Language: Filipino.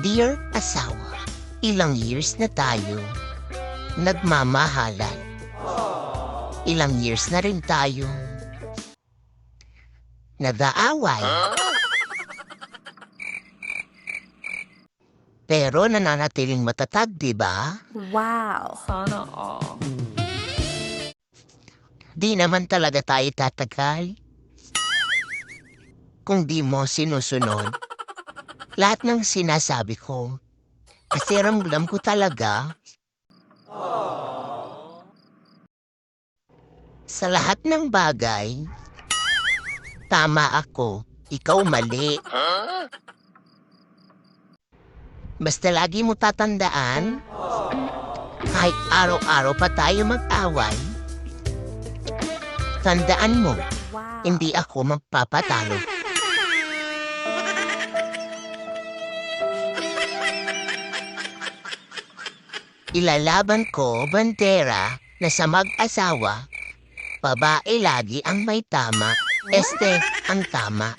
Dear asawa, ilang years na tayo nagmamahalan. Ilang years na rin tayo nag-aaway. Pero nananatiling matatag, di ba? Wow. Sana all. Di naman talaga tayo tatagal kung di mo sinusunod lahat ng sinasabi ko. Kasi ramdam ko talaga sa lahat ng bagay, tama ako, ikaw mali. Basta lagi mo tatandaan, kahit araw-araw pa tayo mag-away, tandaan mo, Wow. hindi ako magpapatalo. Ilalaban ko, bandera, na sa mag-asawa, babae lagi ang may tama, este ang tama.